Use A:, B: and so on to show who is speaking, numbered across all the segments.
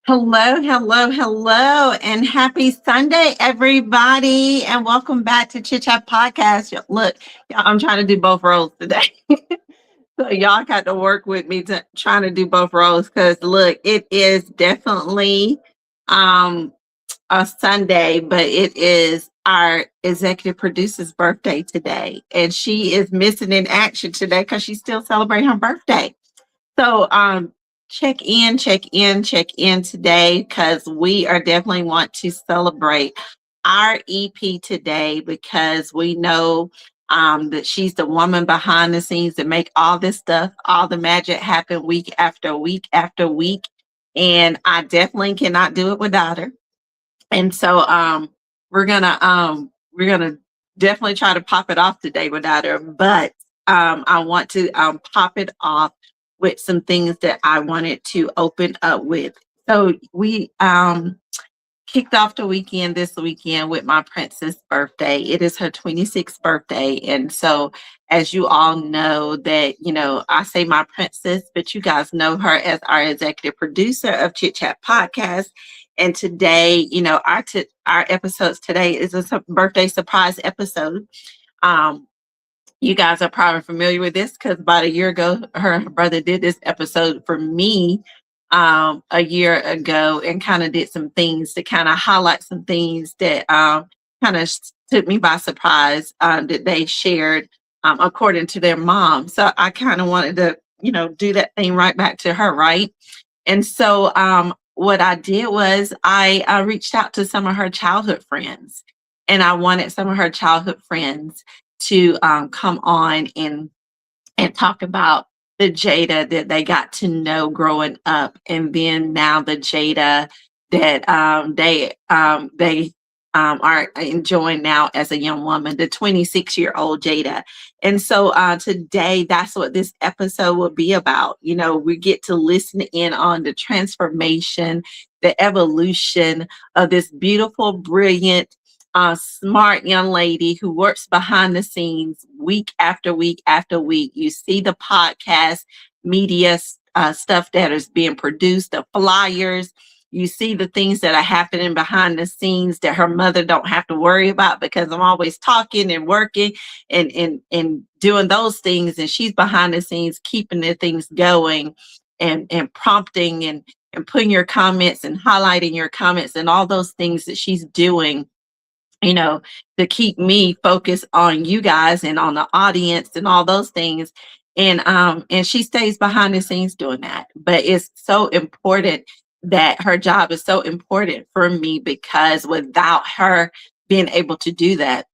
A: Hello, hello, hello, and happy Sunday, everybody, and welcome back to Chit Chat Podcast. Look, y'all, I'm trying to do both roles today. So y'all got to work with me to trying to do both roles because look, it is definitely um a Sunday, but it is our executive producer's birthday today, and she is missing in action today because she's still celebrating her birthday. So check in today because we are definitely want to celebrate our EP today because we know that she's the woman behind the scenes that make all this stuff, all the magic happen week after week after week. And I definitely cannot do it without her. And so we're gonna definitely try to pop it off today without her, but I want to pop it off with some things that I wanted to open up with. So we kicked off the weekend this weekend with my princess birthday. It is her 26th birthday. And so as you all know that, I say my princess, but you guys know her as our executive producer of Chit Chat Podcast. And today, our episodes today is a birthday surprise episode. Um, you guys are probably familiar with this because about a year ago, her brother did this episode for me a year ago and kind of did some things to kind of highlight some things that kind of took me by surprise that they shared according to their mom. So I kind of wanted to, do that thing right back to her, right? And so what I did was I reached out to some of her childhood friends, and I wanted some of her childhood friends to come on and talk about the Jada that they got to know growing up, and then now the Jada that they are enjoying now as a young woman, the 26-year-old Jada. And so today, that's what this episode will be about. We get to listen in on the transformation, the evolution of this beautiful, brilliant, smart young lady who works behind the scenes week after week after week. You see the podcast media stuff that is being produced, the flyers. You see the things that are happening behind the scenes that her mother don't have to worry about because I'm always talking and working and doing those things, and she's behind the scenes keeping the things going and prompting and putting your comments and highlighting your comments and all those things that she's doing, you know, to keep me focused on you guys and on the audience and all those things. And she stays behind the scenes doing that. But it's so important that her job is so important for me because without her being able to do that,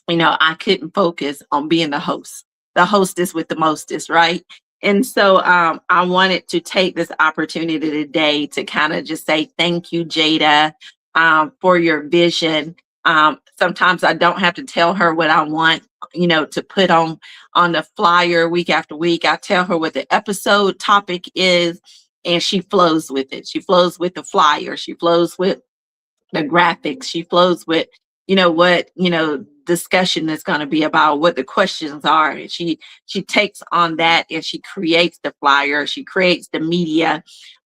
A: I couldn't focus on being the hostess with the mostest, right? And so I wanted to take this opportunity today to kind of just say thank you, Jada, for your vision. Sometimes I don't have to tell her what I want, to put on the flyer week after week. I tell her what the episode topic is, and she flows with it. She flows with the flyer. She flows with the graphics. She flows with, what, discussion is going to be about, what the questions are. And she takes on that and she creates the flyer. She creates the media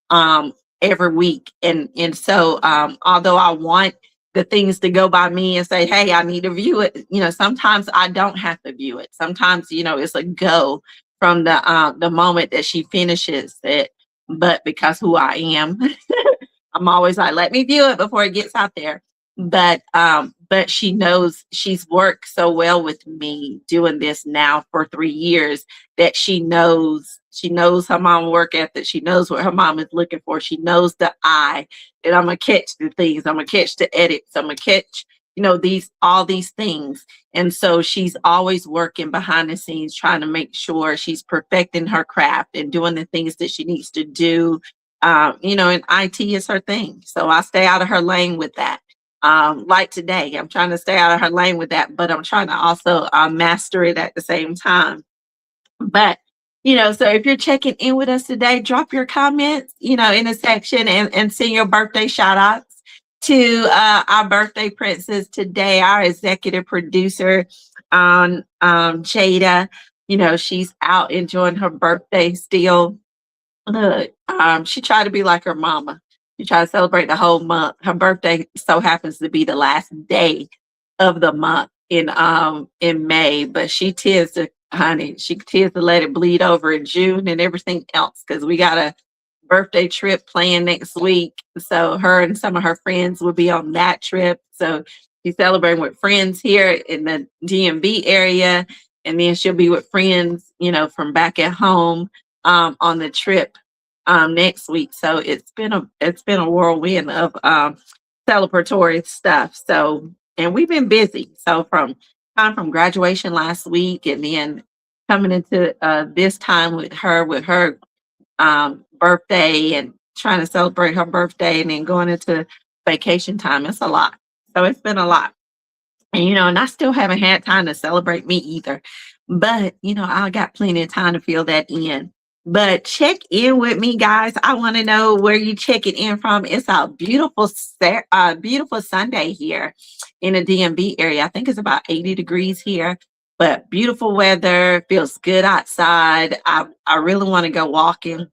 A: um every week. And so although I want the things to go by me and say, hey, I need to view it, sometimes I don't have to view it. Sometimes, it's a go from the moment that she finishes it. But because who I am, I'm always like, let me view it before it gets out there. But she knows she's worked so well with me doing this now for 3 years that she knows her mom work ethic. She knows what her mom is looking for. She knows the eye that I'm gonna catch the things. I'm gonna catch the edits. I'm gonna catch, all these things. And so she's always working behind the scenes, trying to make sure she's perfecting her craft and doing the things that she needs to do. And IT is her thing. So I stay out of her lane with that. Like today, I'm trying to stay out of her lane with that, but I'm trying to also master it at the same time. But, so if you're checking in with us today, drop your comments, in the section and send your birthday shout outs to our birthday princess today, our executive producer, Jada. She's out enjoying her birthday still. Look, she tried to be like her mama. She tries to celebrate the whole month. Her birthday so happens to be the last day of the month in May, but she tends to, honey, she tends to let it bleed over in June and everything else because we got a birthday trip planned next week. So her and some of her friends will be on that trip. So she's celebrating with friends here in the DMV area, and then she'll be with friends, from back at home on the trip next week. So it's been a whirlwind of celebratory stuff. So, and we've been busy. So from graduation last week, and then coming into this time with her birthday, and trying to celebrate her birthday, and then going into vacation time. It's a lot. So it's been a lot. And I still haven't had time to celebrate me either. But, I got plenty of time to fill that in. But check in with me, guys. I want to know where you check it in from. It's a beautiful Sunday here in the DMV area. I think it's about 80 degrees here, but beautiful weather. Feels good outside. I really want to go walking.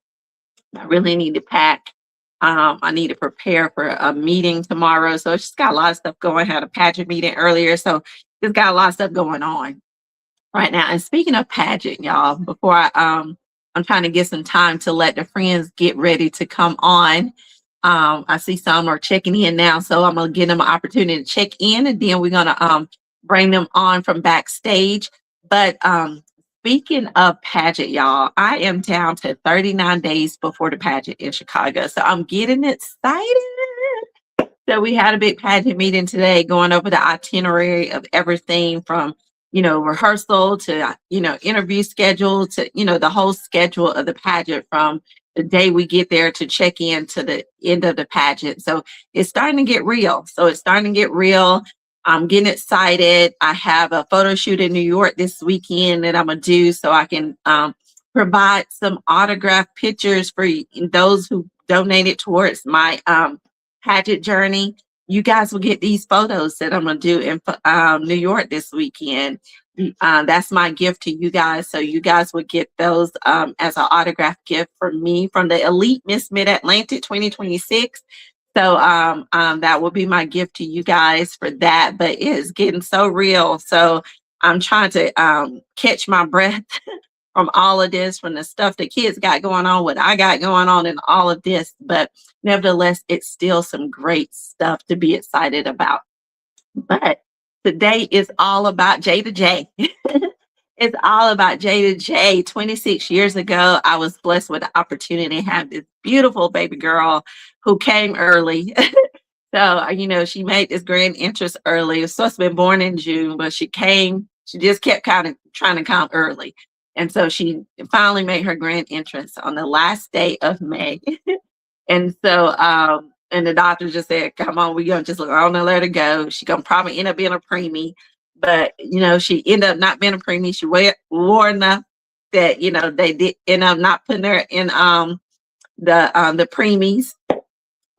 A: I really need to pack. I need to prepare for a meeting tomorrow. So it's just got a lot of stuff going. Had a pageant meeting earlier. So just got a lot of stuff going on right now. And speaking of pageant, y'all, before I'm trying to get some time to let the friends get ready to come on. I see some are checking in now. So I'm gonna give them an opportunity to check in, and then we're gonna bring them on from backstage. But speaking of pageant, y'all, I am down to 39 days before the pageant in Chicago. So I'm getting excited. So we had a big pageant meeting today, going over the itinerary of everything from, rehearsal to, interview schedule to, the whole schedule of the pageant from the day we get there to check in to the end of the pageant. So it's starting to get real. I'm getting excited. I have a photo shoot in New York this weekend that I'm going to do, so I can provide some autographed pictures for those who donated towards my pageant journey. You guys will get these photos that I'm going to do in New York this weekend. That's my gift to you guys. So you guys will get those as an autograph gift from me from the Elite Miss Mid-Atlantic 2026. So that will be my gift to you guys for that. But it is getting so real. So I'm trying to catch my breath from all of this, from the stuff the kids got going on, what I got going on, and all of this. But nevertheless, it's still some great stuff to be excited about. But today is all about Jada J. It's all about Jada J. 26 years ago, I was blessed with the opportunity to have this beautiful baby girl who came early. So, she made this grand entrance early. It was supposed to be born in June, but she just kept kind of trying to come early. And so she finally made her grand entrance on the last day of May. And so, and the doctor just said, come on, we're going to just let her go. She's going to probably end up being a preemie. But, she ended up not being a preemie. She wore enough that, they did end up not putting her in the preemies.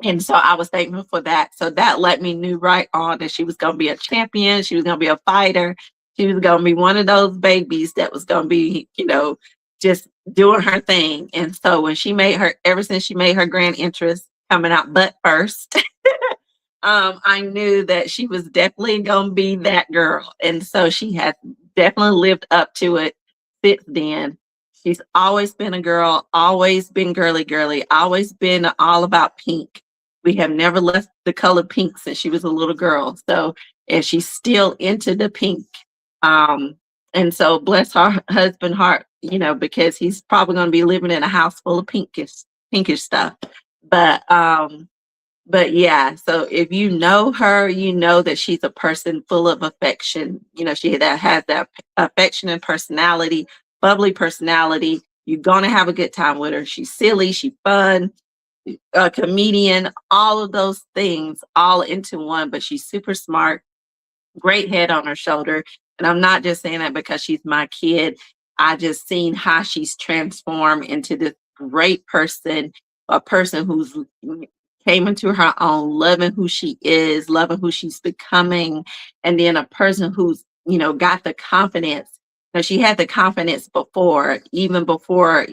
A: And so I was thankful for that. So that let me knew right on that she was going to be a champion. She was going to be a fighter. She was going to be one of those babies that was going to be, just doing her thing. And so when ever since she made her grand entrance coming out butt first, I knew that she was definitely going to be that girl. And so she has definitely lived up to it since then. She's always been a girl, always been girly, always been all about pink. We have never left the color pink since she was a little girl. So, and she's still into the pink. And so bless her husband heart, because he's probably going to be living in a house full of pinkish stuff. But yeah, so if you know her, you know that she's a person full of affection. She has that affection and personality, bubbly personality. You're going to have a good time with her. She's silly, she's fun, a comedian, all of those things all into one, but she's super smart, great head on her shoulder. And I'm not just saying that because she's my kid. I just seen how she's transformed into this great person, a person who's came into her own, loving who she is, loving who she's becoming, and then a person who's, got the confidence. She had the confidence before, even before,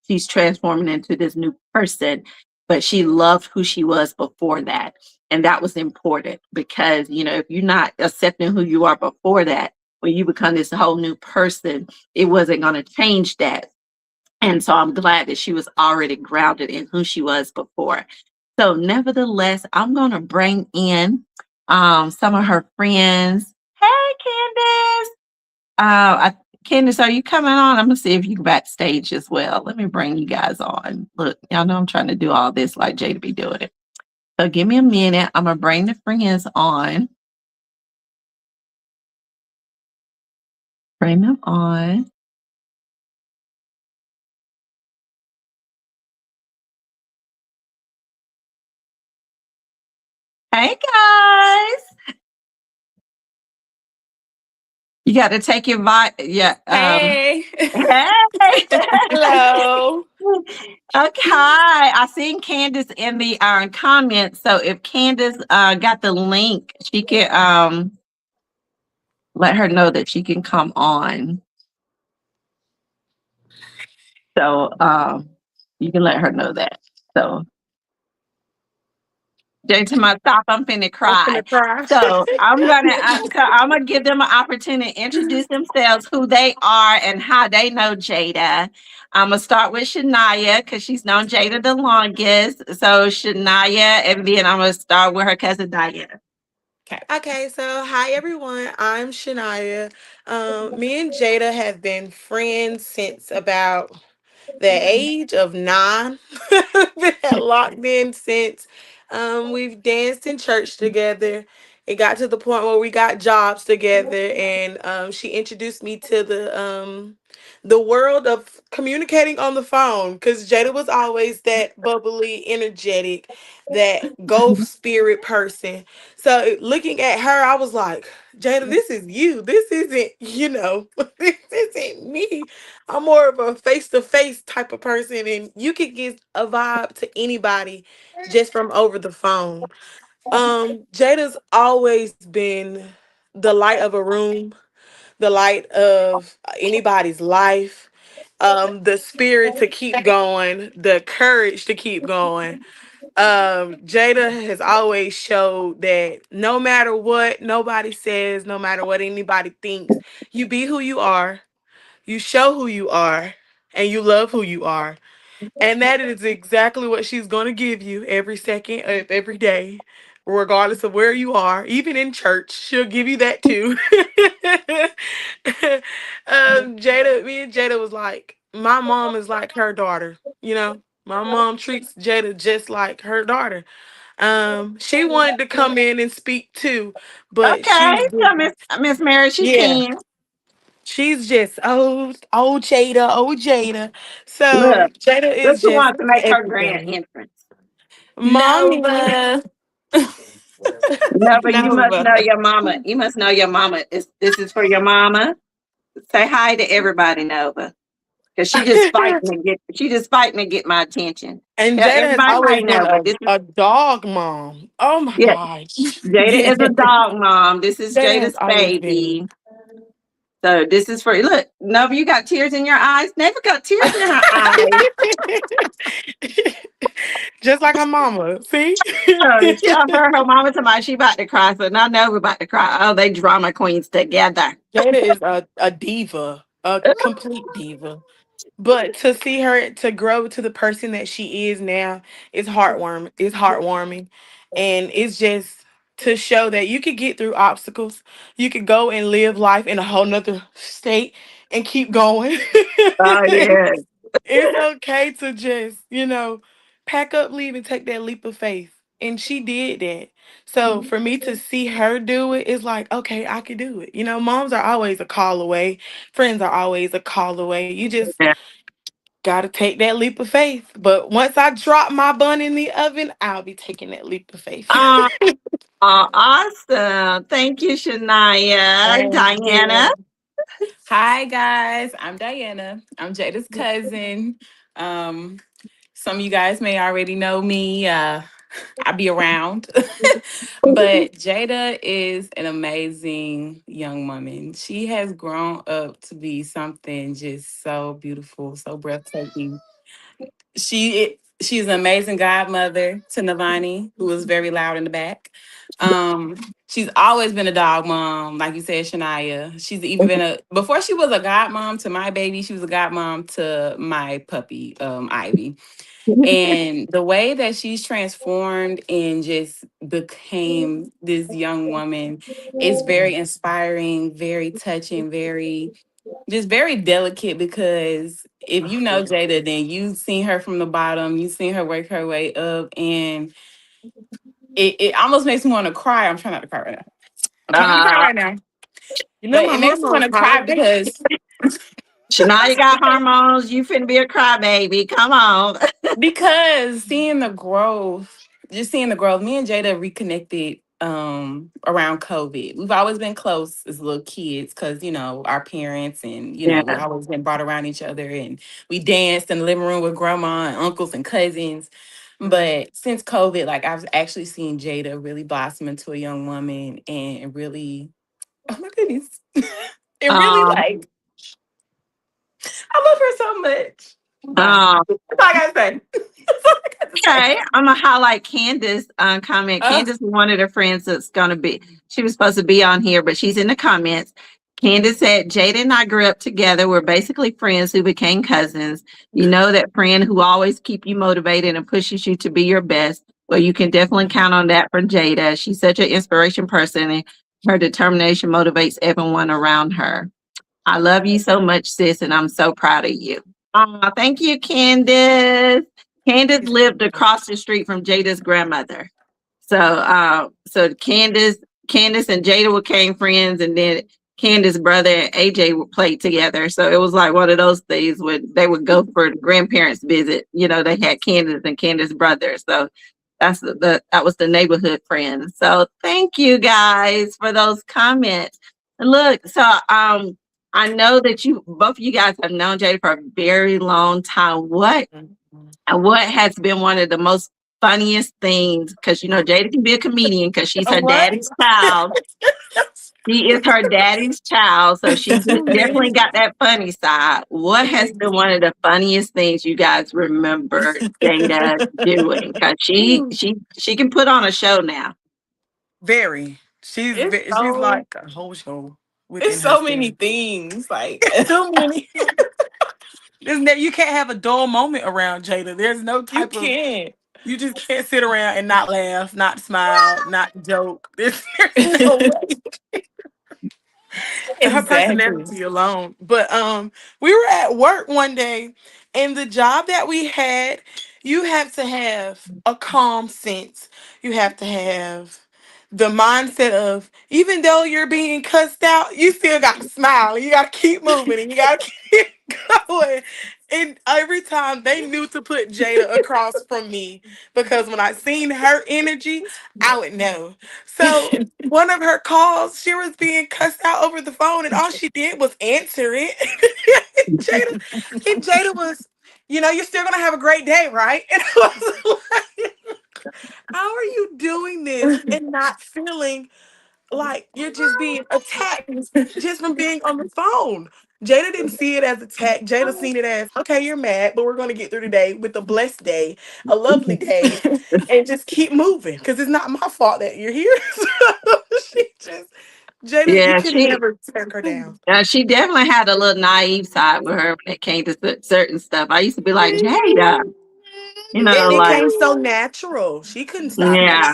A: she's transforming into this new person. but she loved who she was before that. And that was important because, if you're not accepting who you are before that, when you become this whole new person, it wasn't going to change that. And so I'm glad that she was already grounded in who she was before. So, nevertheless, I'm going to bring in some of her friends. Hey, Candace. Candace, are you coming on? I'm going to see if you backstage as well. Let me bring you guys on. Look, y'all know I'm trying to do all this like Jada be doing it. So, give me a minute. I'm going to bring the friends on. Bring them on. Hey, guys. You got to take your yeah.
B: Hey.
A: Hey.
B: Hello.
A: Okay. I seen Candace in the comments. So if Candace got the link, she can let her know that she can come on. So you can let her know that. So Jay to my top, I'm finna
B: I'm
A: cry.
B: gonna cry.
A: So I'm gonna give them an opportunity to introduce themselves, who they are, and how they know Jada. I'm gonna start with Shania because she's known Jada the longest. So Shania, and then I'm gonna start with her cousin Diana.
B: Okay, so hi everyone. I'm Shania. Me and Jada have been friends since about the age of 9. Been locked in since. We've danced in church together. It got to the point where we got jobs together, and she introduced me to the world of communicating on the phone. Because Jada was always that bubbly, energetic, that ghost spirit person. So looking at her, I was like, Jada, this is you. This isn't, this isn't me. I'm more of a face to face type of person, and you could get a vibe to anybody just from over the phone. Jada's always been the light of a room, the light of anybody's life, the spirit to keep going, the courage to keep going. Jada has always showed that no matter what nobody says, no matter what anybody thinks, you be who you are, you show who you are, and you love who you are. And that is exactly what she's going to give you every second of every day, regardless of where you are. Even in church, she'll give you that too. Me and Jada was like, my mom is like her daughter. My mom treats Jada just like her daughter. She wanted to come in and speak too, but
A: Okay,
B: she's
A: so Miss Mary, she
B: yeah.
A: can.
B: She's just old Jada, old Jada. So
A: Look,
B: Jada
A: look
B: is
A: who
B: just
A: wants to make her grand
B: everything.
A: entrance.
B: Mommy.
C: Nova.
A: No, but you must
B: Nova.
A: know your mama. You must know your mama. This is for your mama. Say hi to everybody, Nova. Because she just fighting to get my attention.
B: And
A: Tell
B: Jada has
A: everybody hi,
B: always been
A: Nova.
B: a,
A: This is
B: a dog mom. Oh my
A: yeah,
B: gosh.
A: Jada
B: Yeah.
A: is a dog mom. This is
B: Jada has
A: Jada's
B: always been.
A: baby. So this is for look, Nova, you got tears in your eyes. Nova got tears in her eyes.
B: Just like her mama. See?
A: So tell her mama tomorrow she about to cry. So now Nova about to cry. Oh, they drama queens together.
B: Jada is a diva, a complete diva. But to see her to grow to the person that she is now is heartwarming. It's heartwarming. And it's just to show that you could get through obstacles. You could go and live life in a whole nother state and keep going.
A: Oh yeah.
B: It's okay to just, pack up, leave, and take that leap of faith. And she did that. So for me to see her do it, it's like, okay, I could do it. Moms are always a call away. Friends are always a call away. You just
A: Yeah.
B: gotta take that leap of faith. But once I drop my bun in the oven, I'll be taking that leap of faith.
A: Oh, awesome. Thank you, Shania.
B: Thank
A: Diana.
B: you.
C: Hi guys, I'm Diana. I'm Jada's cousin. Um, some of you guys may already know me. I be around. But Jada is an amazing young woman. She has grown up to be something just so beautiful, so breathtaking. She's an amazing godmother to Navani, who is very loud in the back. She's always been a dog mom, like you said, Shania. She's even been before she was a godmom to my baby, she was a godmom to my puppy, Ivy. And the way that she's transformed and just became this young woman is very inspiring, very touching, very just very delicate, because if you know Jada, then you've seen her from the bottom, you've seen her work her way up, and it almost makes me want to cry. I'm trying not to cry right now. I'm trying not to cry
A: Uh,
C: right now.
B: You know
C: But
B: my
C: it makes me want
B: hormones
C: to cry
B: high.
C: because
A: Shania got hormones. You finna be a crybaby. Come on.
C: seeing the growth, just seeing the growth, me and Jada reconnected around COVID. We've always been close as little kids because our parents, and
A: Yeah.
C: we always been brought around each other, and we danced in the living room with grandma and uncles and cousins. But since COVID, like, I've actually seen Jada really blossom into a young woman and really, oh my goodness. It really,
A: Um,
C: like, I love her so much.
B: Wow.
A: um,
C: That's all I gotta say. That's all I got to say.
A: okay. I'm gonna highlight Candace comment.
C: Uh,
A: Candace is one of the friends that's gonna be. She was supposed to be on here, but she's in the comments. Candace said, Jada and I grew up together. We're basically friends who became cousins. You know that friend who always keep you motivated and pushes you to be your best. Well, you can definitely count on that from Jada. She's such an inspiration person, and her determination motivates everyone around her. I love you so much, sis, and I'm so proud of you. Thank you, Candace. Candace lived across the street from Jada's grandmother. So Candace and Jada became friends, and then Candace's brother and AJ played together. So it was like one of those things when they would go for the grandparents' visit. They had Candace and Candace's brother. So that was the neighborhood friend. So thank you guys for those comments. And look, so I know that both of you guys have known Jada for a very long time. What has been one of the most funniest things? Because Jada can be a comedian because she's her
B: What?
A: daddy's child. She is her daddy's child, so she definitely got that funny side. What has been one of the funniest things you guys remember Jada doing? Because she can put on a show now.
B: Very.
C: it's
B: She's
C: so
B: like a whole show
C: it's
B: within
C: so many
B: herself.
C: things. Like,
B: So many. You can't have a dull moment around Jada. There's no
C: you
B: type of
C: can't.
B: you just can't sit around and not laugh, not smile, not joke. There's no way. Her
C: Exactly.
B: personality alone. But we were at work one day, and the job that we had, you have to have a calm sense. You have to have the mindset of, even though you're being cussed out, you still got to smile. You got to keep moving, and you got to keep going. And every time they knew to put Jada across from me, because when I seen her energy, I would know. So one of her calls, she was being cussed out over the phone, and all she did was answer it. and Jada was, you're still gonna have a great day, right? And I was like, how are you doing this and not feeling like you're just being attacked just from being on the phone? Jada didn't see it as attack. Jada seen it as, okay, you're mad, but we're gonna get through today with a blessed day, a lovely day, and just keep moving. Because it's not my fault that you're here. So she just Jada, you
A: Yeah,
B: can never turn her down.
A: she definitely had a little naive side with her when it came to certain stuff. I used to be like, Jada,
B: And it
A: like,
B: came so natural. She couldn't stop it.
A: yeah,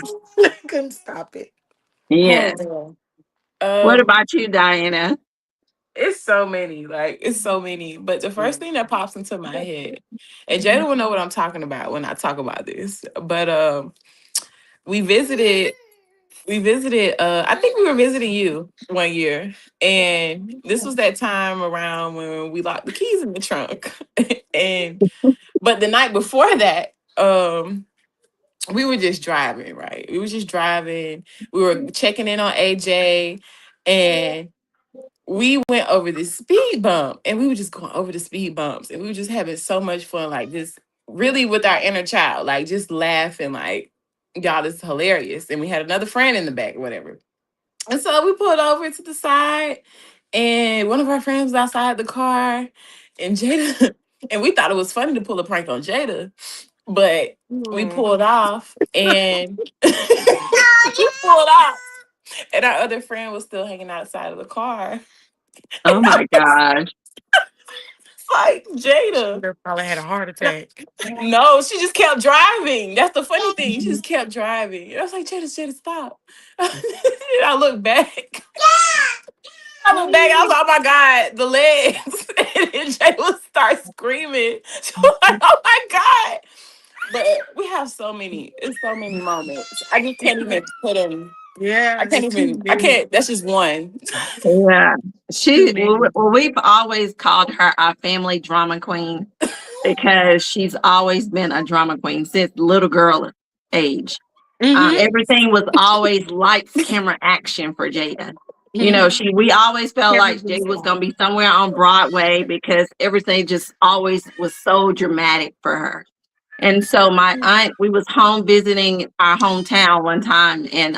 B: Couldn't stop it.
A: yeah.
C: Oh man.
A: What
C: Um,
A: about you, Diana?
C: it's so many. Like, it's so many. But the first thing that pops into my head, and Jada will know what I'm talking about when I talk about this. But we visited I think we were visiting you one year, and this was that time around when we locked the keys in the trunk. And but the night before that, we were just driving, right? We were just driving. We were checking in on AJ, and we went over this speed bump, and we were just going over the speed bumps, and we were just having so much fun, like, just really with our inner child, like, just laughing, like, y'all, this is hilarious. And we had another friend in the back, whatever. And so we pulled over to the side, and one of our friends was outside the car, and Jada, and we thought it was funny to pull a prank on Jada. But we
B: Mm.
C: pulled off and we pulled off. And our other friend was still hanging outside of the car.
A: Oh my gosh.
C: It's like, Jada.
B: She probably had a heart attack.
C: No, she just kept driving. That's the funny thing. She just kept driving. And I was like, Jada, stop. And I look back. I look back. I was like, oh my God, the legs. And then Jada starts screaming. She was like, oh my God. But we have so many moments. I just can't even put them.
B: Yeah,
C: I can't. That's just one.
A: Yeah.
B: Too many.
A: We've always called her our family drama queen because she's always been a drama queen since little girl age.
B: Mhm.
A: Everything was always lights, camera, action for Jada. You know, we always felt like Jada was going to be somewhere on Broadway because everything just always was so dramatic for her. And so my aunt, we was home visiting our hometown one time, and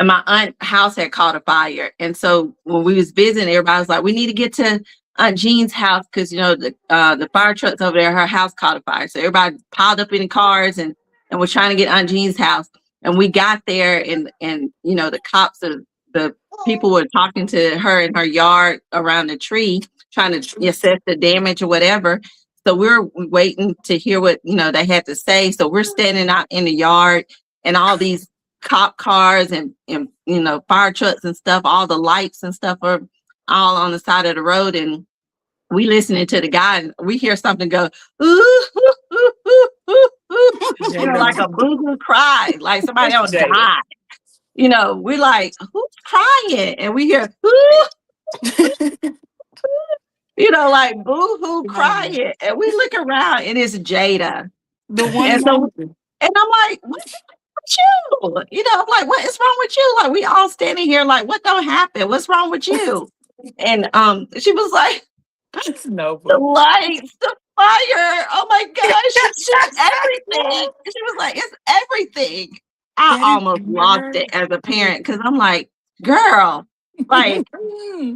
A: my aunt's house had caught a fire. And so when we was visiting, everybody was like, we need to get to Aunt Jean's house because, you know, the fire truck's over there, her house caught a fire. So everybody piled up in the cars and was trying to get Aunt Jean's house. And we got there and you know, the cops, the people were talking to her in her yard around the tree, trying to assess the damage or whatever. So we're waiting to hear what, you know, they had to say. So we're standing out in the yard and all these cop cars and you know, fire trucks and stuff, all the lights and stuff are all on the side of the road. And we listening to the guy and we hear something go, ooh, ooh, ooh, ooh, ooh, ooh. You know, like a boo-hoo cry, like somebody else died. You know, we're like, who's crying? And we hear, ooh, you know, like boo-hoo crying. And we look around and it's Jada.
B: The one
A: and I'm like, what's wrong with you? You know, I'm like, what is wrong with you? Like, we all standing here like, what don't happen? What's wrong with you? And she was like, the lights, the fire. Oh my gosh, it's just everything. She was like, it's everything. I almost lost it as a parent because I'm like, girl, like,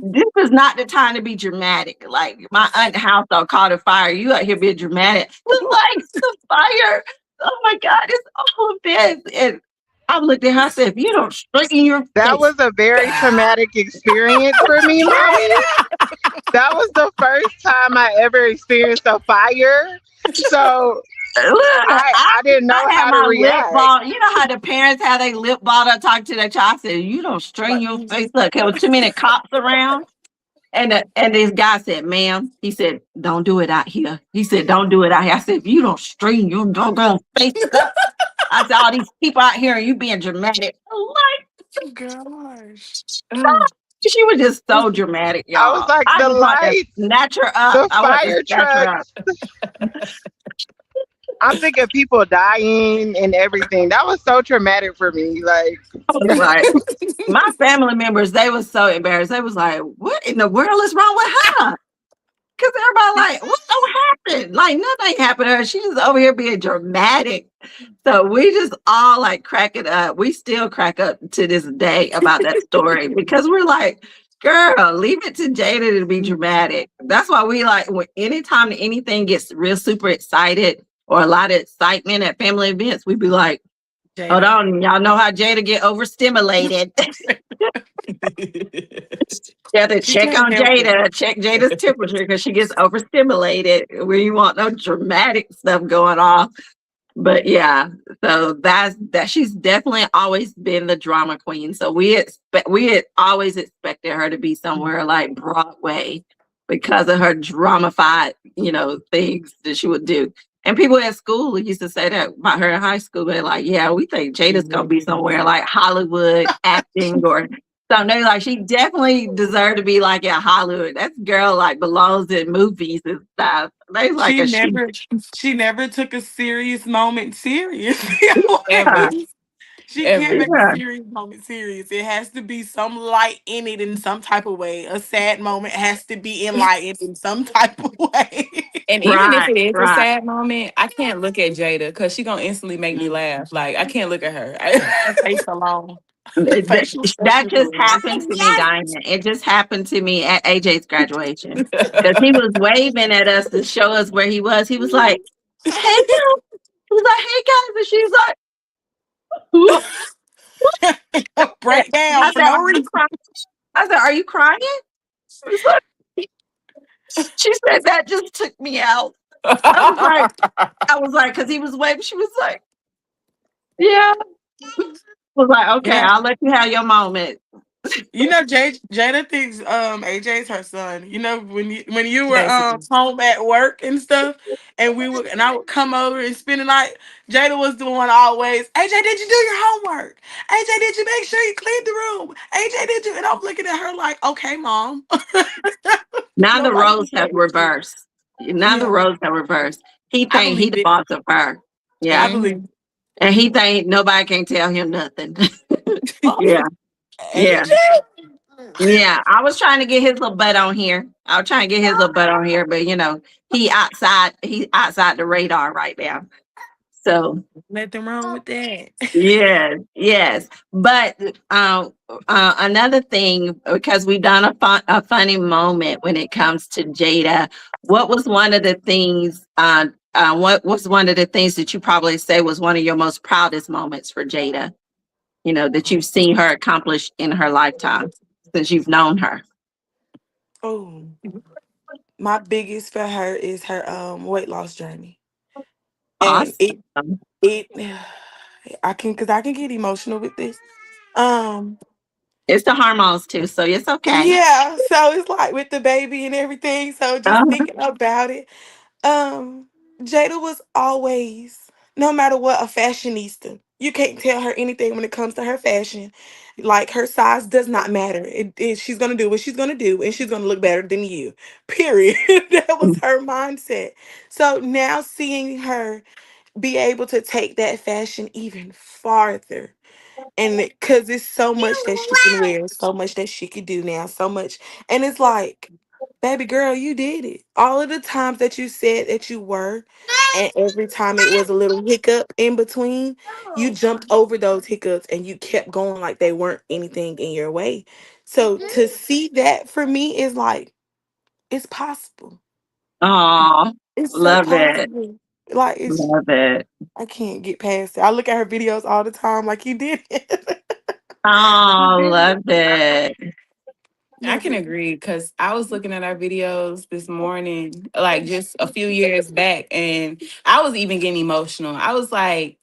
A: this is not the time to be dramatic. Like, my aunt's house caught a fire. You out here being dramatic. The lights, the fire. Oh my God, it's all of this. And I looked at her, I said, if you don't straighten your face.
D: That was a very traumatic experience for me, mommy. That was the first time I ever experienced a fire. So I didn't know how to react.
A: You know how the parents have their lip ball to talk to their child. I said, you don't straighten your face. Look, there was too many cops around. And this guy said, ma'am, he said, don't do it out here. He said, don't do it out here. I said, if you don't straighten your doggone face up. I said, all these people out here and you being dramatic. Like,
B: gosh.
A: She was just so dramatic, y'all.
D: I was like, the lights,
A: snatch her up.
D: The fire trucks. I'm thinking people dying and everything. That was so traumatic for me. Like,
A: my family members, they was so embarrassed. They was like, what in the world is wrong with her? Because everybody like, what happened? Like, nothing happened to her. She's over here being dramatic. So we just all like crack it up. We still crack up to this day about that story because we're like, girl, leave it to Jada to be dramatic. That's why we like, anytime anything gets real super excited or a lot of excitement at family events, we be like, Jada. Hold on, y'all know how Jada get overstimulated. You have to check on Jada, check Jada's temperature because she gets overstimulated where you want no dramatic stuff going on. But yeah, so that she's definitely always been the drama queen. So we had always expected her to be somewhere like Broadway because of her dramified, you know, things that she would do. And people at school used to say that about her in high school. They're like, yeah, we think Jada's gonna be somewhere like Hollywood acting or something. Like, she definitely deserved to be like at Hollywood. That girl like belongs in movies and stuff. They like
B: she never took a serious moment serious.
C: Ever.
B: She can't make a serious moment serious. It has to be some light in it in some type of way. A sad moment has to be enlightened in some type of way.
C: And even if it is a sad moment, I can't look at Jada because she's gonna instantly make me laugh. Like, I can't look at her.
B: Her face alone.
A: That just happened to me, Diamond. It just happened to me at AJ's graduation because he was waving at us to show us where he was. He was like, hey guys. She was like, hey guys, and she's like,
B: Break down
A: I
B: for
A: said,
B: no
A: are you
B: reason.
A: crying? I said, are you crying? She was like, she said that just took me out. I was like, because he was waving. She was like, yeah. I was like,
B: You
A: okay,
B: know,
A: I'll let you have your moment.
B: Jada thinks AJ's her son. You know, when you were
C: Basically.
B: home at work and stuff, and I would come over and spend the night. Jada was the one always. AJ, did you do your homework? AJ, did you make sure you cleaned the room? AJ, did you? And I'm looking at her like, okay, mom.
A: Now the
B: Nobody
A: roles
B: can
A: have
B: say it.
A: reversed. Now the
B: Yeah,
A: roles have reversed. He
B: I
A: think he
B: believe
A: the
B: it.
A: boss of her.
B: I
A: Yeah.
B: believe
C: Mhm.
A: And he think nobody can tell him nothing. Yeah.
B: it.
A: Yeah.
B: AJ.
A: Yeah. I was trying to get his little butt on here. I was trying to get his little butt on here, but he outside the radar right now. So
B: Nothing wrong with that.
A: yes, yes. But another thing, because we've done a funny moment when it comes to Jada. What was one of the things? What was one of the things that you probably say was one of your most proudest moments for Jada? You know, that you've seen her accomplish in her lifetime since you've known her.
B: Oh, my biggest for her is her weight loss journey, and it
A: Awesome.
B: it I can get emotional with this. Um,
A: It's the hormones too, so it's okay.
B: yeah, so it's like with the baby and everything. So just
A: Uh-huh.
B: thinking about it, um, Jada was always, no matter what, a fashionista. You can't tell her anything when it comes to her fashion. Like her size does not matter. She's gonna do what she's gonna do, and she's gonna look better than you. Period. That was her mindset. So now seeing her be able to take that fashion even farther, and because it's so much that she can wear, so much that she can do now, so much, and it's like, baby girl, you did it. All of the times that you said that you were, and every time it was a little hiccup in between, you jumped over those hiccups and you kept going like they weren't anything in your way. So to see that for me is like, it's possible.
A: Oh,
B: It's so
A: love it.
B: possible. Like it's,
A: Love it.
B: I can't get past it. I look at her videos all the time like, you did it. You
A: Oh,
B: did it.
A: love it.
C: I
B: Love
C: can
B: it.
C: agree because I was looking at our videos this morning, like just a few years back, and I was even getting emotional. I was like,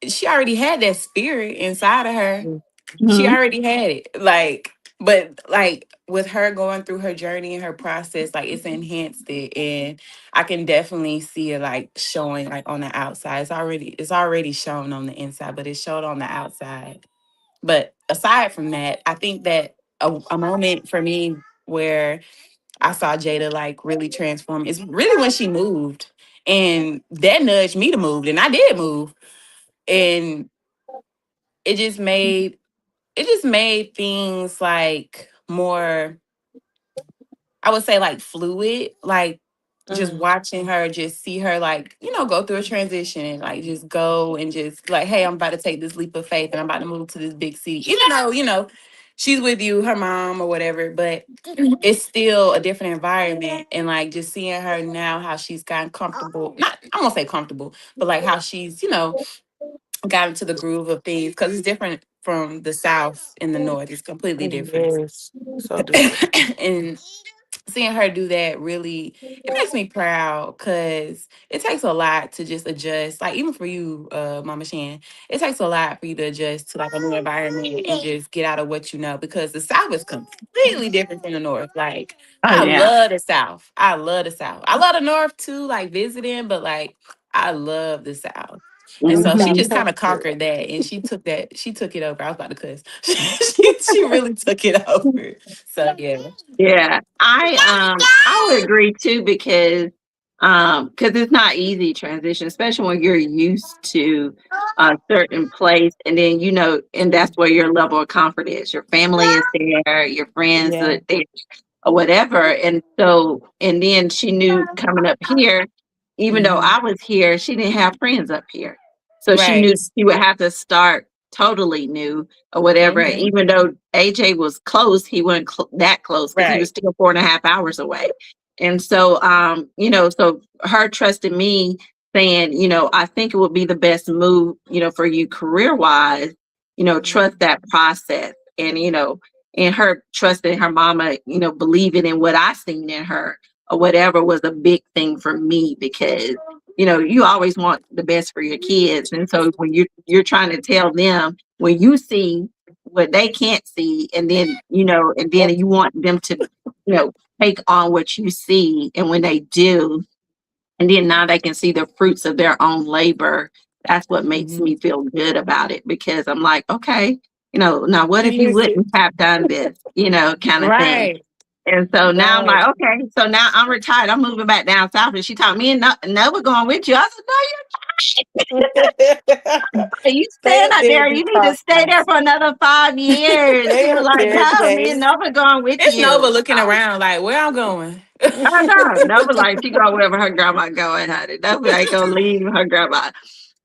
C: she already had that spirit inside of her. She
A: Mhm.
C: already had it. Like, but like with her going through her journey and her process, like it's enhanced it. And I can definitely see it like showing like on the outside. It's already shown on the inside, but it showed on the outside. But aside from that, I think that a moment for me where I saw Jada like really transform is really when she moved. And that nudged me to move. And I did move. And it just made things like more, I would say like fluid, like just
B: Mm.
C: watching her, just see her like, go through a transition and like just go and just like, hey, I'm about to take this leap of faith and I'm about to move to this big city. Even though, she's with you, her mom or whatever, but it's still a different environment. And like just seeing her now, how she's gotten comfortable, not, I won't say comfortable, but like how she's, got into the groove of things because it's different from the South and the North. It's completely different.
B: Yes, so different.
C: And seeing her do that really, it makes me proud because it takes a lot to just adjust. Like even for you, Mama Shan, it takes a lot for you to adjust to like a new environment and just get out of what you know, because the South is completely different from the North. Like
A: Oh
C: I
A: yeah.
C: love the South. I love the South. I love the North too, like visiting, but like I love the South. And
B: The
C: so she
B: South
A: Mhm.
C: just kind
B: has
C: of
B: it.
C: conquered that, and she took it over. I was about to cuss. She really took it over. So yeah.
A: Yeah. I would agree too because it's not easy transition, especially when you're used to a certain place and then and that's where your level of comfort is. Your family is there, your friends
B: Yeah.
A: are there or whatever. And so and then she knew coming up here, even though
C: Hmm.
A: I was here, she didn't have friends up here. So she
C: Right.
A: knew she would have to start totally new or whatever.
C: Hmm.
A: Even though AJ was close, he wasn't that close because he was
C: Right.
A: still 4.5 hours away. And so, so her trusting me saying, I think it would be the best move, for you career wise, trust that process. And, and her trusting her mama, believing in what I seen in her or whatever was a big thing for me because, you always want the best for your kids. And so when you're trying to tell them, when you see what they can't see, and then, and then you want them to, take on what you see. And when they do, and then now they can see the fruits of their own labor, that's what makes me feel good about it because I'm like, okay, now what if you wouldn't have done this, kind of thing.
C: Right.
A: And so now I'm like, okay, so now I'm retired. I'm moving back down south. And she told me, no, we're going with you. I said, no, you staying out there. You need to stay there for another 5 years. She was like, no, me and Nova going with
C: It's
A: you.
C: Nova looking around like, where I'm going.
A: I know. Nova like, she going wherever her grandma going, honey. Nova ain't gonna leave her grandma.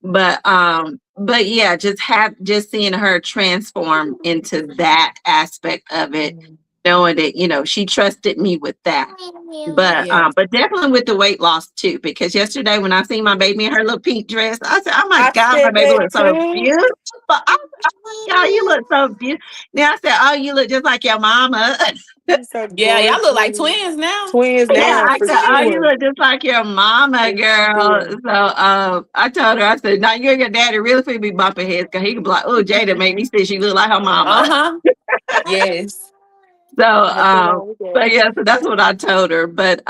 A: But yeah, just seeing her transform into that aspect of it, knowing that, she trusted me with that. But definitely with the weight loss too, because yesterday when I seen my baby in her little pink dress, I said, oh my God, my baby looks so beautiful. Y'all, you look so beautiful. Then I said, oh, you look just like your mama.
C: Yeah, y'all look like twins now.
A: Yeah, I said, oh, you look just like your mama, girl. So I told her, I said, now you and your daddy really finna be bumping heads because he could be like, oh, Jada made me say she look like her mama.
C: Yes.
A: So but yeah, so that's what I told her. But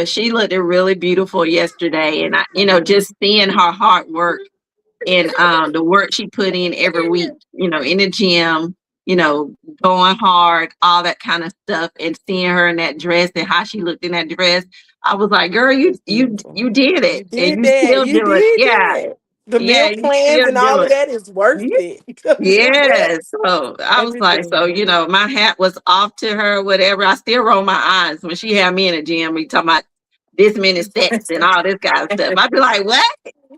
A: she looked really beautiful yesterday. And I, just seeing her hard work and the work she put in every week, in the gym, going hard, all that kind of stuff, and seeing her in that dress and how she looked in that dress, I was like, girl, you did it. And you still do it. Yeah.
B: The meal plans and all of that is worth it.
A: Yes. So I was like, so, my hat was off to her, whatever. I still roll my eyes when she had me in the gym. We talking about this many steps and all this kind of stuff. I'd be like, what?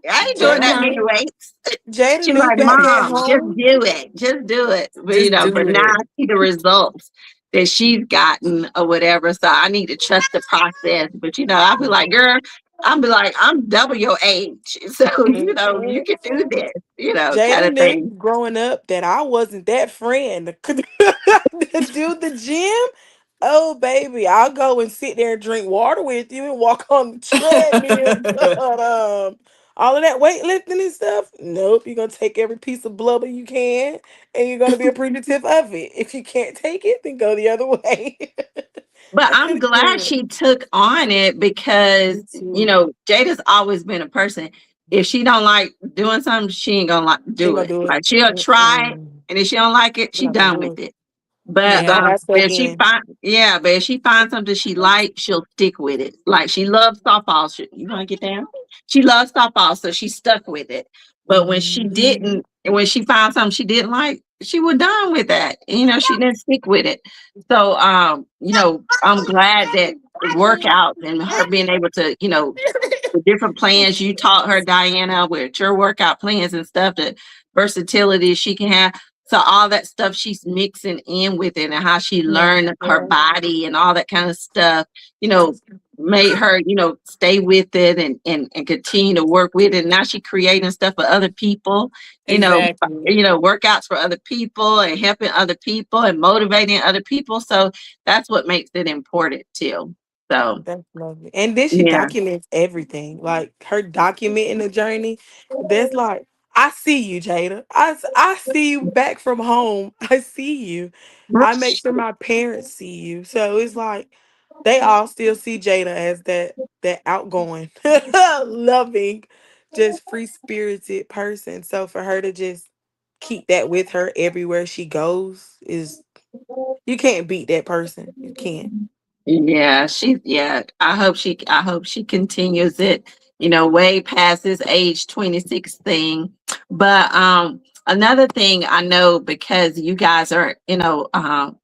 A: I ain't doing that many weights.
B: Jada,
A: she's like, Mom, just do it. Just do it. But, but now I see the results that she's gotten or whatever. So I need to trust the process. But, I'll be like, girl, I'm double your age. So, you can do this,
B: Jada
A: kind of thing.
B: Growing up that I wasn't that friend to do the gym. Oh, baby, I'll go and sit there and drink water with you and walk on the treadmill. But, all of that weightlifting and stuff, nope. You're going to take every piece of blubber you can, and you're going to be appreciative of it. If you can't take it, then go the other way.
A: But I'm glad she took on it because, Jada's always been a person. If she don't like doing something, she ain't going to do it. Like she'll try it, and if she don't like it, she done with it. But if she finds something she likes, she'll stick with it. Like she loves softball. You want to get down? She loves softball, so she stuck with it. But when she didn't, when she found something she didn't like, she was done with that. She didn't stick with it. So, I'm glad that the workouts and her being able to, the different plans you taught her, Diana, with your workout plans and stuff, the versatility she can have. So all that stuff she's mixing in with it and how she learned her body and all that kind of stuff, made her, stay with it and continue to work with it. And now she's creating stuff for other people, workouts for other people and helping other people and motivating other people. So that's what makes it important too. So
B: that's lovely. And then she documents everything. Like her documenting the journey. That's like, I see you, Jada. I see you back from home. I see you. I make sure my parents see you. So it's like they all still see Jada as that outgoing, loving, just free-spirited person. So for her to just keep that with her everywhere she goes is, you can't beat that person. You can't.
A: Yeah, I hope she continues it, way past this age 26 thing. But another thing I know, because you guys are,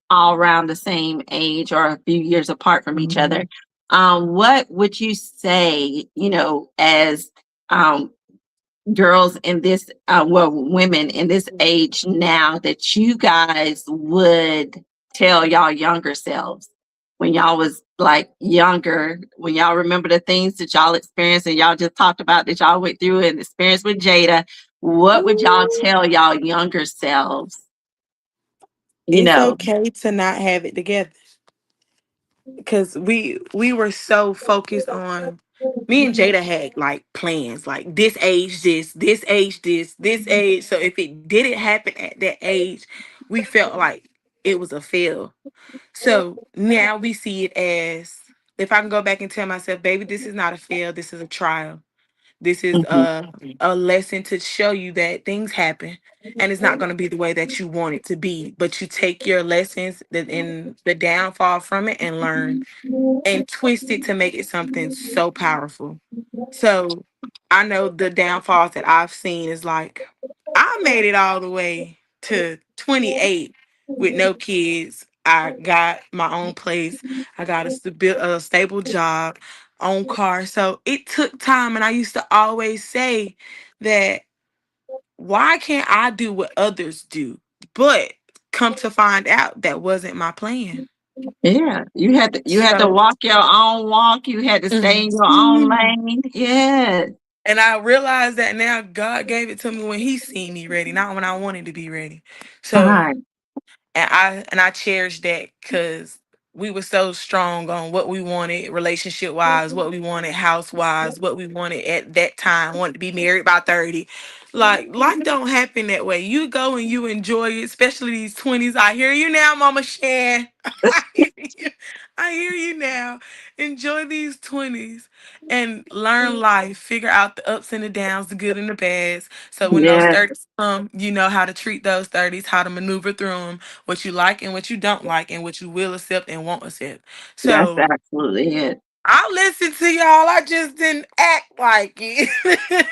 A: all around the same age or a few years apart from each other, what would you say, as girls in this women in this age now that you guys would tell y'all younger selves when y'all was like younger, when y'all remember the things that y'all experienced and y'all just talked about that y'all went through and experienced with Jada, what would y'all
B: Ooh,
A: tell y'all younger selves? You
B: it's
A: know,
B: okay to not have it together, because we were so focused on, me and Jada had like plans, like this age, this age, this age. So if it didn't happen at that age, we felt like it was a fail. So now we see it as, if I can go back and tell myself, baby, this is not a fail, this is a trial. This is
A: mhm,
B: a lesson to show you that things happen and it's not going to be the way that you want it to be. But you take your lessons that in the downfall from it and learn and twist it to make it something so powerful. So I know the downfalls that I've seen is like, I made it all the way to 28 with no kids. I got my own place. I got a stable job, own car. So it took time. And I used to always say that, why can't I do what others do? But come to find out, that wasn't my plan.
A: yeah, you had to
B: So,
A: walk your own walk. You had to stay in your own
B: mhm.
A: lane. Yes,
B: And I realized that now God gave it to me when He seen me ready, not when I wanted to be ready. So,
A: right.
B: and I cherish that, because we were so strong on what we wanted relationship wise, what we wanted house wise, what we wanted at that time. Wanted to be married by 30. Like, life don't happen that way. You go and you enjoy it, especially these 20s. I hear you now, Mama Shan. I hear you. I hear you now. Enjoy these 20s and learn life. Figure out the ups and the downs, the good and the bads. So when those
A: Yes,
B: 30s come, you know how to treat those 30s, how to maneuver through them, what you like and what you don't like, and what you will accept and won't accept.
A: that's
B: So
A: absolutely it.
B: I listen to y'all. I just didn't act like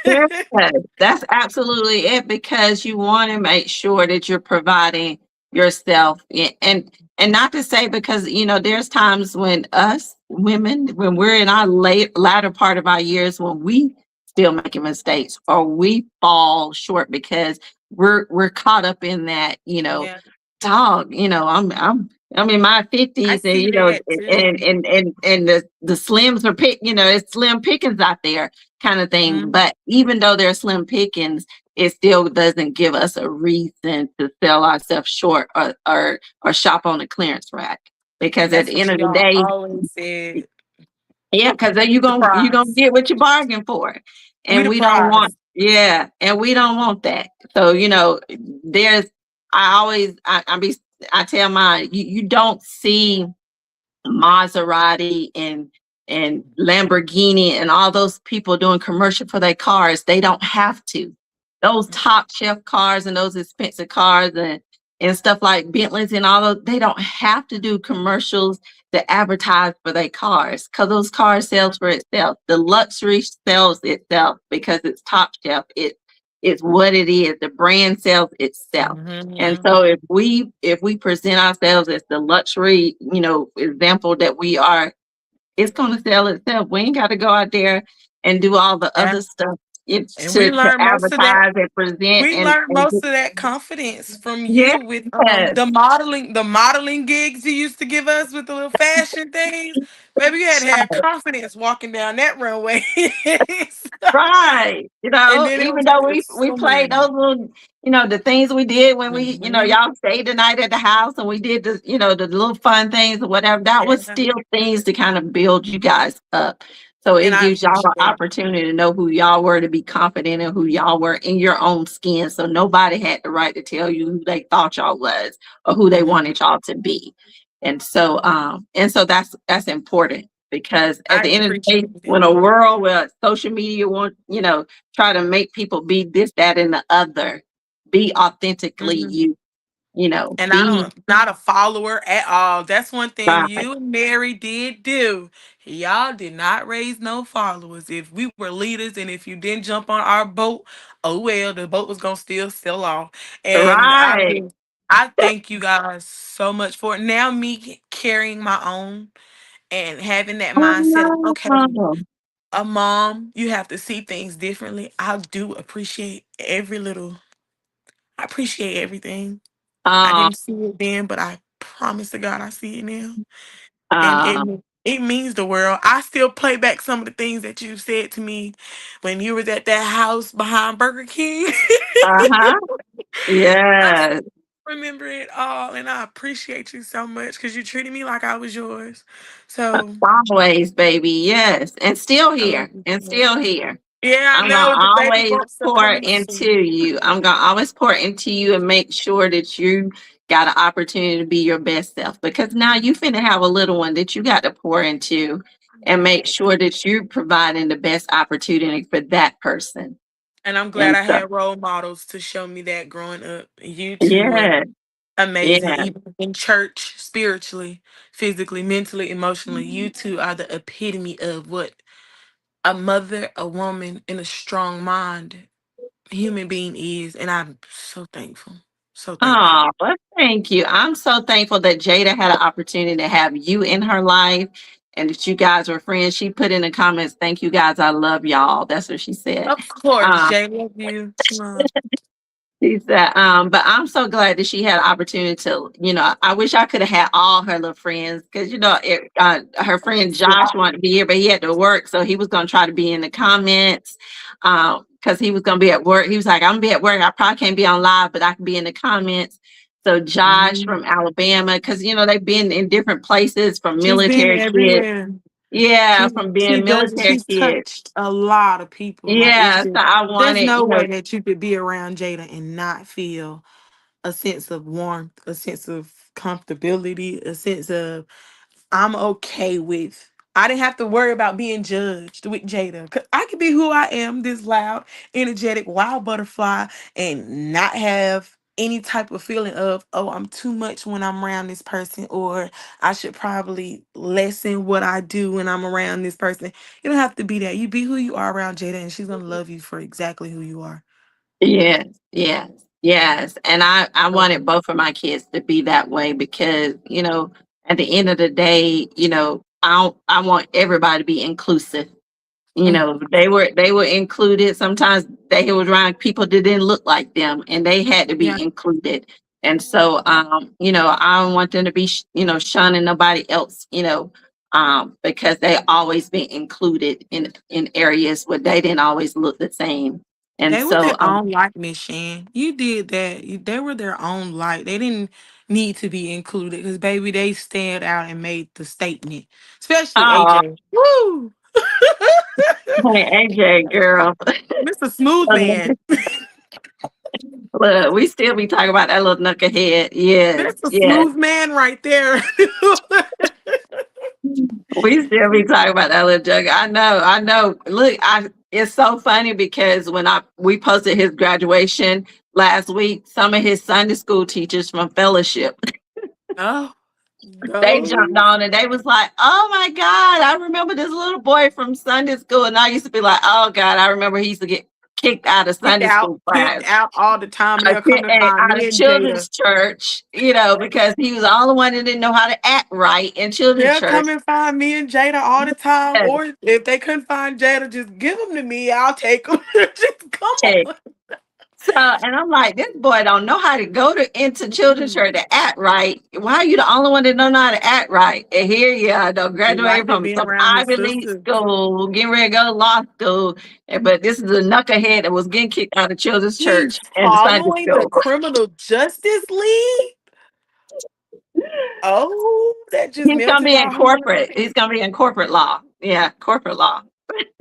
A: Yes,
B: it.
A: that's absolutely it, because you want to make sure that you're providing yourself and not to say, because there's times when us women, when we're in our latter part of our years, when we still making mistakes or we fall short because we're caught up in that,
B: Yeah,
A: dog, I'm in my
B: I
A: 50s, and
B: see that too.
A: the slims are it's slim pickings out there, kind of thing.
B: Mhm.
A: But even though they're slim pickings, it still doesn't give us a reason to sell ourselves short or shop on the clearance rack. Because at
B: That's
A: the
B: what
A: end of the
B: y'all
A: day,
B: always said.
A: yeah, because then
B: We the
A: you gonna
B: prize.
A: get what you bargain for,
B: We
A: and
B: the
A: we don't want,
B: prize.
A: yeah, and we don't want that. So there's I always I tell mine, you don't see Maserati and Lamborghini and all those people doing commercial for their cars. They don't have to. Those top shelf cars and those expensive cars and stuff like Bentleys and all those, they don't have to do commercials to advertise for their cars, because those cars sells for itself. The luxury sells itself because it's top shelf. It's what it is. The brand sells itself. And
B: Mhm.
A: so if we present ourselves as the luxury, example that we are, it's gonna sell itself. We ain't gotta go out there and do all the
B: Yeah.
A: other stuff. It's
B: And
A: to advertise and present
B: we
A: and,
B: learned
A: and
B: most of that confidence from
A: yes,
B: you with the modeling gigs you used to give us with the little fashion things. Baby, you had to have confidence walking down that runway.
A: right.
B: And then it
A: Even
B: was
A: though
B: just
A: we
B: so
A: played
B: many.
A: those little, the things we did when
B: Mhm.
A: y'all stayed the night at the house and we did the little fun things or whatever, that was
B: Yeah.
A: still things to kind of build you guys up. So
B: And
A: it
B: I
A: gives y'all an
B: appreciate it.
A: opportunity to know who y'all were, to be confident in who y'all were in your own skin. So nobody had the right to tell you who they thought y'all was or who they
B: Mhm.
A: wanted y'all to be. And so that's important, because at
B: I
A: the end of the day,
B: appreciate it.
A: when a world where social media want, try to make people be this, that, and the other, be authentically
B: Mhm.
A: you,
B: And I
A: be
B: don't, not a follower at all. That's one thing
A: right.
B: you and Mary did do. Y'all did not raise no followers. If we were leaders and if you didn't jump on our boat, oh well, the boat was gonna still sail off. And
A: Right.
B: I thank you guys so much for it. Now me carrying my own and having that
A: Oh,
B: mindset of, okay,
A: no.
B: a mom, you have to see things differently. I do appreciate every little, I appreciate everything. I
A: Uh,
B: didn't see it then, but I promise to God I see it now. And
A: uh,
B: and It means the world. I still play back some of the things that you said to me when you was at that house behind Burger King.
A: Uh-huh.
B: I
A: Yes.
B: remember it all, and I appreciate you so much because you treated me like I was yours. So
A: Always, baby. Yes. And still
B: I love
A: here.
B: you
A: And
B: so much.
A: still here.
B: Yeah, I
A: I'm
B: know the
A: gonna
B: baby
A: always
B: bumps are
A: pour
B: coming
A: into
B: soon.
A: you. I'm gonna always pour into you and make sure that you got an opportunity to be your best self, because now you finna have a little one that you got to pour into and make sure that you're providing the best opportunity for that person.
B: And I'm glad
A: And
B: I
A: so,
B: had role models to show me that growing up. You two were
A: yeah,
B: amazing,
A: yeah.
B: even in church, spiritually, physically, mentally, emotionally. You two are the epitome of what a mother, a woman, and a strong mind human being is. And I'm so thankful. So thankful.
A: Oh, well, thank you. I'm so thankful that Jada had an opportunity to have you in her life and that you guys were friends. She put in the comments, "Thank you guys. I love y'all." That's what she said.
B: Of course,
A: Um,
B: Jay, love you. Mwah.
A: She said, but I'm so glad that she had an opportunity to, I wish I could have had all her little friends, because, her friend Josh wanted to be here, but he had to work. So he was going to try to be in the comments because he was going to be at work. He was like, I'm going to be at work. I probably can't be on live, but I can be in the comments. So Josh
B: Mhm.
A: from Alabama, because, they've been in different places from
B: She's been
A: military kids.
B: everywhere.
A: Yeah,
B: She
A: from
B: she
A: being
B: does it.
A: military
B: She's
A: kids.
B: touched a lot of people. Like it's
A: Yeah, so
B: just
A: I
B: there's
A: wanted,
B: no way that you could be around Jada and not feel a sense of warmth, a sense of comfortability, a sense of I'm okay with. I didn't have to worry about being judged with Jada. 'Cause I could be who I am, this loud, energetic, wild butterfly, and not have any type of feeling of, oh, I'm too much when I'm around this person, or I should probably lessen what I do when I'm around this person. You don't have to be that. You be who you are around Jada, and she's gonna love you for exactly who you are.
A: yes, yes, yes. And I
B: So,
A: wanted both of my kids to be that way because, at the end of the day, I want everybody to be inclusive.
B: mm,
A: They were included. Sometimes they were around people that didn't look like them and they had to
B: yeah.
A: be included. And so I don't want them to be shunning nobody else, because they always been included in areas where they didn't always look the same. And
B: They were
A: so
B: their own light, Miss Shan. You did that. They were their own light. They didn't need to be included because, baby, they stand out and made the statement. Especially
A: oh,
B: AJ. Woo!
A: hey, AJ girl.
B: Mr. Smooth Man.
A: Look, we still be talking about that little knucklehead. Yes,
B: That's a
A: yes.
B: smooth man right there.
A: We still be talking about that little jug. I know, I know. Look, it's so funny because when we posted his graduation last week, some of his Sunday school teachers from fellowship,
B: Oh,
A: they jumped
B: go.
A: on and they was like, "Oh my God, I remember this little boy from Sunday school." And I used to be like, "Oh God, I remember he used to get kicked out of Sunday school class."
B: Kicked out all the time, and they'll come and find
A: Out
B: me
A: of
B: and Jada.
A: children's church, because he was the only one that didn't know how to act right in children's
B: They'll
A: church.
B: come and find me and Jada all the time. Or if they couldn't find Jada, just give them to me. I'll take them. Just come
A: Okay.
B: on.
A: So, and I'm like, this boy don't know how to go into children's church to act right. Why are you the only one that don't know how to act right? And here you are, though,
B: He
A: graduated
B: liked it
A: from
B: being
A: some
B: around his
A: Ivy League
B: sister.
A: school, getting ready to go to law school. But this is a knucklehead that was getting kicked out of children's
B: He's
A: church and Sunday
B: following the
A: school.
B: Criminal Justice League. Oh, that just
A: He's gonna
B: melted
A: be
B: my
A: in
B: heart.
A: corporate. He's gonna be in corporate law. Yeah, corporate law.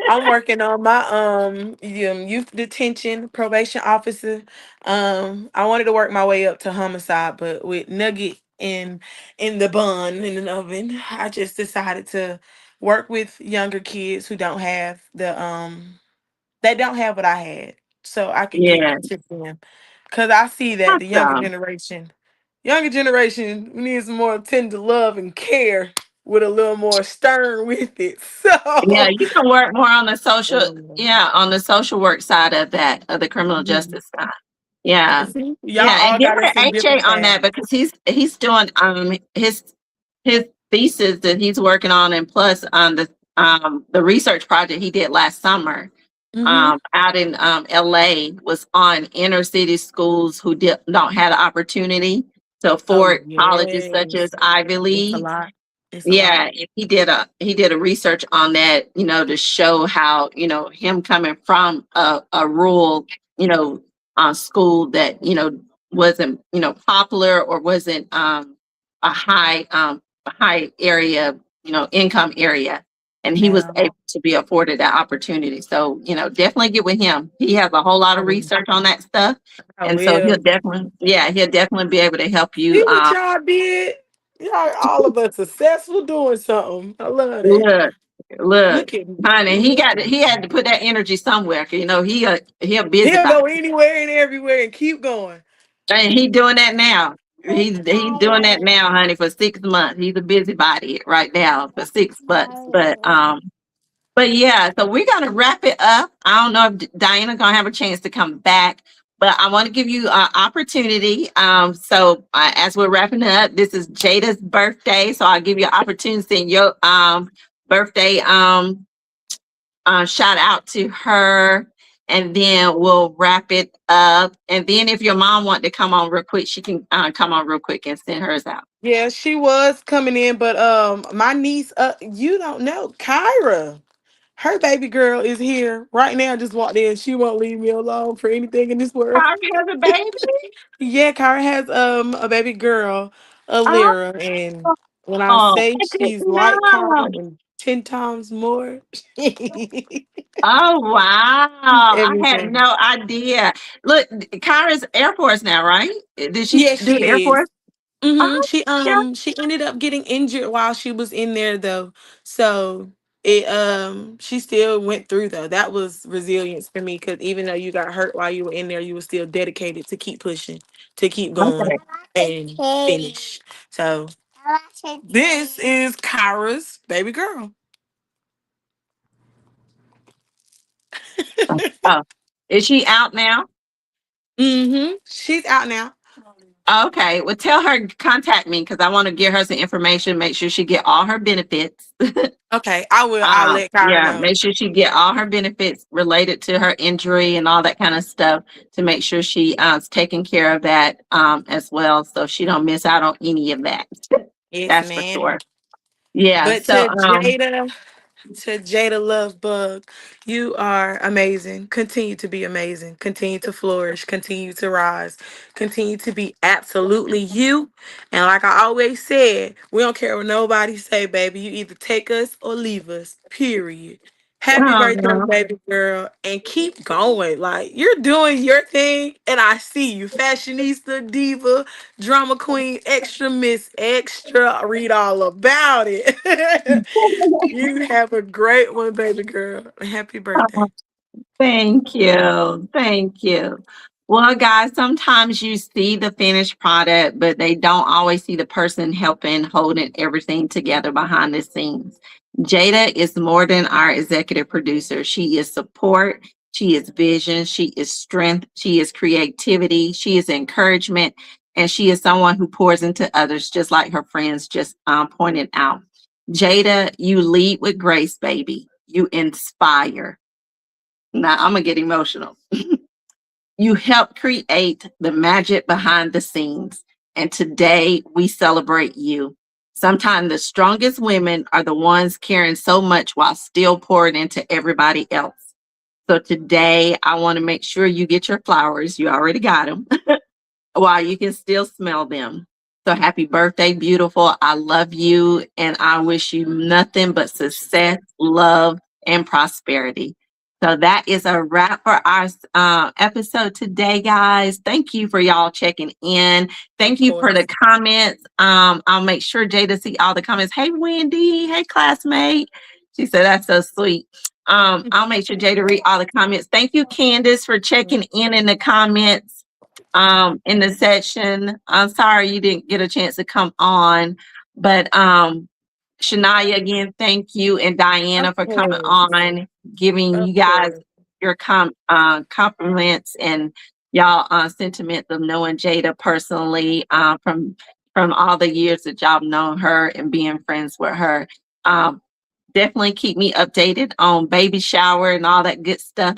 B: I'm working on my youth detention probation officer. I wanted to work my way up to homicide, but with Nugget in the bun in the oven, I just decided to work with younger kids who don't have the they don't have what I had, so I could get
A: Yeah.
B: to them. Cause I see that the
A: Awesome.
B: younger generation needs more tender love and care with a little more stern with it.
A: Yeah,
B: So
A: you can work more on the social,
B: um,
A: yeah, on the social work side of that, of the criminal
B: mhm.
A: justice side. Yeah.
B: See, y'all
A: Yeah, and
B: all
A: get
B: got
A: with
B: us in
A: AJ
B: different
A: on that
B: paths.
A: because he's doing his thesis that he's working on, and plus the research project he did last summer
B: Hmm.
A: out in LA was on inner city schools who don't have the opportunity to
B: Oh
A: afford colleges such as
B: yes,
A: Ivy
B: it's a
A: League.
B: lot. It's a lot.
A: Yeah, and he did a research on that, to show how, him coming from a rural, you know, school that, wasn't, popular or wasn't a high area, income area. And he was
B: Yeah.
A: able to be afforded that opportunity. So, definitely get with him. He has a whole lot
B: I
A: of
B: will.
A: research on that stuff.
B: I
A: And so he'll
B: will.
A: definitely, yeah, he'll definitely be able to help
B: See
A: you.
B: what y'all did? Y'all, all of us successful doing something. I love that.
A: Look, look,
B: Look at me.
A: honey, he had to put that energy somewhere. 'Cause, he a
B: He'll
A: busybody,
B: go anywhere and everywhere and keep going.
A: and he doing that now. He's doing that now, honey, for 6 months. He's a busybody right now for 6 months. But yeah, so we're gonna wrap it up. I don't know if Diana gonna have a chance to come back, but I want to give you an opportunity. So as we're wrapping up, this is Jada's birthday, so I'll give you an opportunity to send your birthday shout out to her, and then we'll wrap it up. And then if your mom want to come on real quick, she can come on real quick and send hers out.
B: Yeah, she was coming in, but my niece, you don't know, Kyra, her baby girl is here right now. Just walked in. She won't leave me alone for anything in this world.
A: Kyrie has a baby.
B: Yeah, Kyra has a baby girl,
A: Oh,
B: Alira, and when I
A: I
B: say
A: didn't
B: she's like
A: know.
B: Kyra and 10 times more,
A: Oh wow! I had
B: everything.
A: no idea. Look, Kyra's Air Force now, right? Did she
B: Yes,
A: do the Air
B: she is.
A: Force? Oh, yeah.
B: She ended up getting injured while she was in there though. So it she still went through though. That was resilience for me because even though you got hurt while you were in there, you were still dedicated to keep pushing, to keep going
A: Okay.
B: and finish. So this is Kyra's baby girl.
A: Oh, is she out now?
B: She's out now.
A: Okay. Well, tell her contact me because I want to give her some information. Make sure she get all her benefits.
B: Okay, I will. I'll let Kyra
A: Yeah,
B: know.
A: make sure she get all her benefits related to her injury and all that kind of stuff to make sure she is taking care of that as well, so she don't miss out on any of that.
B: Yes,
A: That's for
B: ma'am.
A: sure. Yeah.
B: But
A: So
B: to Jada Love Bug, you are amazing. Continue to be amazing. Continue to flourish. Continue to rise. Continue to be absolutely you. And like I always said, we don't care what nobody say, baby. You either take us or leave us. Period. Happy birthday,
A: um,
B: baby girl, and keep going. Like you're doing your thing, and I see you, fashionista, diva, drama queen, extra miss, extra. Read all about it. You have a great one, baby girl. Happy birthday.
A: thank you. Thank you. Well, guys, sometimes you see the finished product, but they don't always see the person helping, holding everything together behind the scenes. Jada is more than our executive producer. She is support. She is vision. She is strength. She is creativity. She is encouragement. And she is someone who pours into others, just like her friends just pointed out. Jada, you lead with grace, baby. You inspire. Now, I'm going to get emotional. You help create the magic behind the scenes. And today we celebrate you. Sometimes the strongest women are the ones carrying so much while still pouring into everybody else. So today I want to make sure you get your flowers. You already got them while you can still smell them. So happy birthday, beautiful. I love you and I wish you nothing but success, love, and prosperity. So that is a wrap for our episode today, guys. Thank you for y'all checking in. Thank
B: Of
A: you for the
B: course.
A: comments. I'll make sure Jada see all the comments. Hey, Wendy. Hey, classmate. She said that's so sweet. I'll make sure Jada read all the comments. Thank you, Candace, for checking in the comments in the section. I'm sorry you didn't get a chance to come on, but Shania, again, thank you, and
B: Of
A: Diana for coming
B: course.
A: on, giving
B: Of
A: you guys
B: course.
A: your compliments and y'all sentiments of knowing Jada personally from all the years that y'all known her and being friends with her. Definitely keep me updated on baby shower and all that good stuff.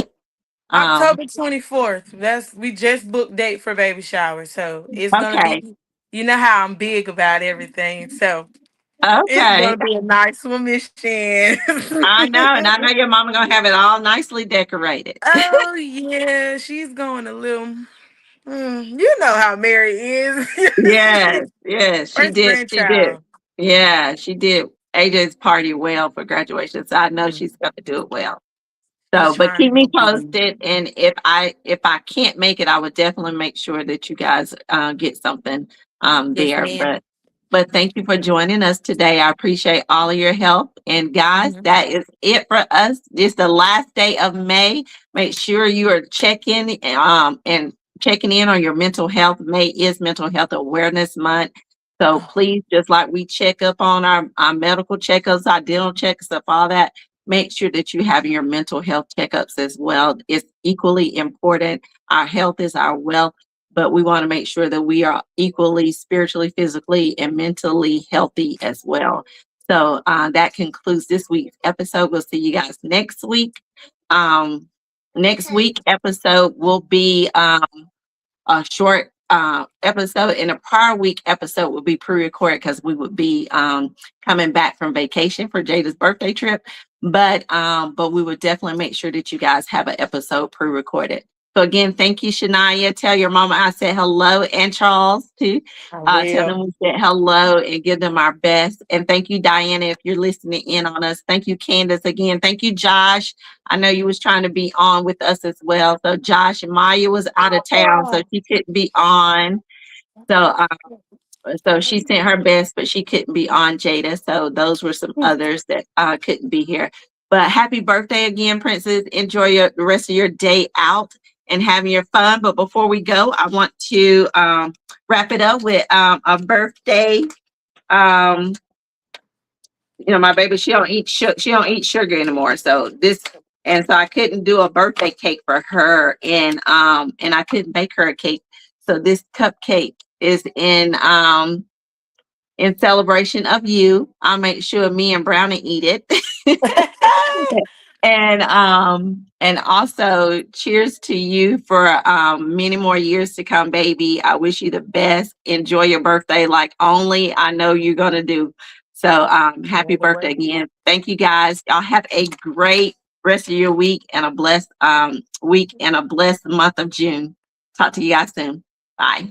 A: Um,
B: October 24th. We just booked date for baby shower. So it's gonna
A: okay.
B: be, you know how I'm big about everything. So It's
A: Okay.
B: gonna be a nice one, Miss Shan.
A: I know, and I know your mama gonna have it all nicely decorated.
B: Oh yeah, she's going a little. You know how Mary is.
A: Yes, yes, she
B: First
A: did. She did.
B: grandchild.
A: Yeah, she did. AJ's party well for graduation, so I know
B: Mm,
A: she's gonna do it well.
B: She's
A: So, but keep
B: trying
A: me
B: to be.
A: posted, and if I can't make it, I would definitely make sure that you guys get something
B: Yes,
A: there.
B: ma'am.
A: But thank you for joining us today. I appreciate all of your help. And guys,
B: Mhm.
A: that is it for us. It's the last day of May. Make sure you are checking and checking in on your mental health. May is Mental Health Awareness Month. So
B: Oh,
A: please, just like we check up on our medical checkups, our dental checkups, all that, make sure that you have your mental health checkups as well. It's equally important. Our health is our wealth, but we want to make sure that we are equally spiritually, physically, and mentally healthy as well. So that concludes this week's episode. We'll see you guys next week. Next week episode will be a short episode, and a prior week episode will be pre-recorded because we would be coming back from vacation for Jada's birthday trip. But we would definitely make sure that you guys have an episode pre-recorded. So again, thank you, Shania. Tell your mama I said hello, and Charles too.
B: I
A: Tell them
B: will.
A: we said hello and give them our best. And thank you, Diana, if you're listening in on us. Thank you, Candace, again. Thank you, Josh. I know you was trying to be on with us as well. So Josh, Maya was out of town, so she couldn't be on. So so she sent her best, but she couldn't be on, Jada. So those were some others that couldn't be here. But happy birthday again, Princess. Enjoy the rest of your day out and having your fun. But before we go, I want to wrap it up with a birthday. My baby, she don't eat sugar anymore. So I couldn't do a birthday cake for her, and I couldn't bake her a cake. So this cupcake is in celebration of you. I'll make sure me and Brownie eat it. And also cheers to you for many more years to come, baby. I wish you the best. Enjoy your birthday like only I know you're gonna do. So happy birthday again. Thank you guys. Y'all have a great rest of your week and a blessed week and a blessed month of June. Talk to you guys soon. Bye.